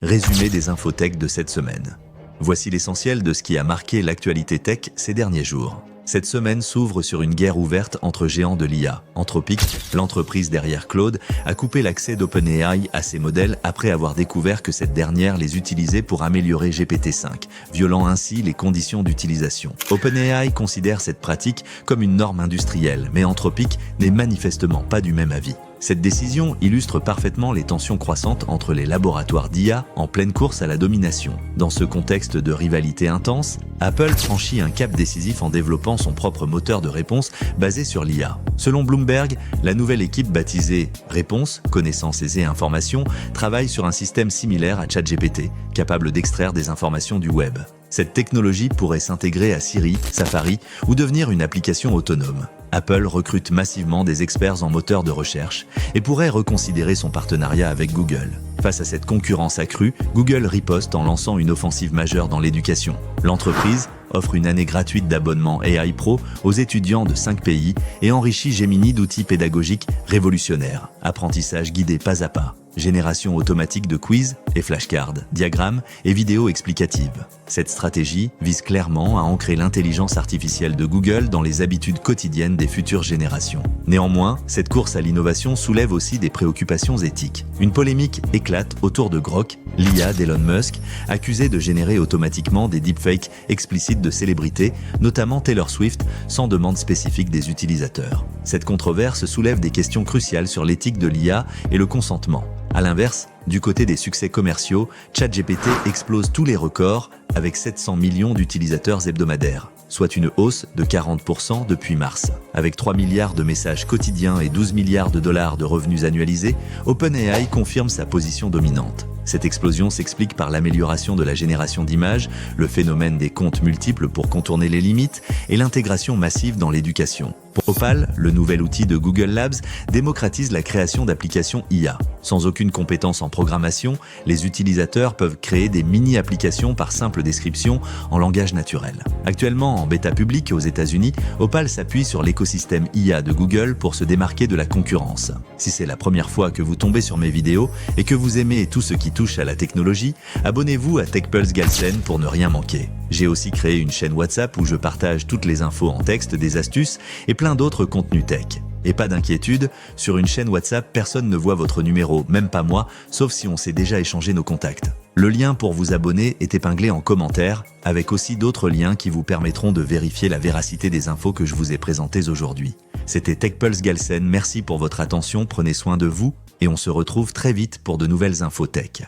Résumé des infos tech de cette semaine. Voici l'essentiel de ce qui a marqué l'actualité tech ces derniers jours. Cette semaine s'ouvre sur une guerre ouverte entre géants de l'IA. Anthropic, l'entreprise derrière Claude, a coupé l'accès d'OpenAI à ses modèles après avoir découvert que cette dernière les utilisait pour améliorer GPT-5, violant ainsi les conditions d'utilisation. OpenAI considère cette pratique comme une norme industrielle, mais Anthropic n'est manifestement pas du même avis. Cette décision illustre parfaitement les tensions croissantes entre les laboratoires d'IA en pleine course à la domination. Dans ce contexte de rivalité intense, Apple franchit un cap décisif en développant son propre moteur de réponse basé sur l'IA. Selon Bloomberg, la nouvelle équipe baptisée Réponse, Connaissance aisée Information travaille sur un système similaire à ChatGPT, capable d'extraire des informations du web. Cette technologie pourrait s'intégrer à Siri, Safari ou devenir une application autonome. Apple recrute massivement des experts en moteur de recherche et pourrait reconsidérer son partenariat avec Google. Face à cette concurrence accrue, Google riposte en lançant une offensive majeure dans l'éducation. L'entreprise offre une année gratuite d'abonnement AI Pro aux étudiants de 5 pays et enrichit Gemini d'outils pédagogiques révolutionnaires. Apprentissage guidé pas à pas, génération automatique de quiz et flashcards, diagrammes et vidéos explicatives. Cette stratégie vise clairement à ancrer l'intelligence artificielle de Google dans les habitudes quotidiennes des futures générations. Néanmoins, cette course à l'innovation soulève aussi des préoccupations éthiques. Une polémique éclate autour de Grok, l'IA d'Elon Musk, accusé de générer automatiquement des deepfakes explicites de célébrités, notamment Taylor Swift, sans demande spécifique des utilisateurs. Cette controverse soulève des questions cruciales sur l'éthique de l'IA et le consentement. À l'inverse, du côté des succès commerciaux, ChatGPT explose tous les records avec 700 millions d'utilisateurs hebdomadaires, soit une hausse de 40% depuis mars. Avec 3 milliards de messages quotidiens et 12 milliards de dollars de revenus annualisés, OpenAI confirme sa position dominante. Cette explosion s'explique par l'amélioration de la génération d'images, le phénomène des comptes multiples pour contourner les limites et l'intégration massive dans l'éducation. Opal, le nouvel outil de Google Labs, démocratise la création d'applications IA. Sans aucune compétence en programmation, les utilisateurs peuvent créer des mini-applications par simple description en langage naturel. Actuellement en bêta publique aux États-Unis, Opal s'appuie sur l'écosystème IA de Google pour se démarquer de la concurrence. Si c'est la première fois que vous tombez sur mes vidéos et que vous aimez tout ce qui touche à la technologie, abonnez-vous à TechPulse Galsen pour ne rien manquer. J'ai aussi créé une chaîne WhatsApp où je partage toutes les infos en texte, des astuces et plein d'autres contenus tech. Et pas d'inquiétude, sur une chaîne WhatsApp, personne ne voit votre numéro, même pas moi, sauf si on s'est déjà échangé nos contacts. Le lien pour vous abonner est épinglé en commentaire, avec aussi d'autres liens qui vous permettront de vérifier la véracité des infos que je vous ai présentées aujourd'hui. C'était TechPulse Galsen, merci pour votre attention, prenez soin de vous, et on se retrouve très vite pour de nouvelles infos tech.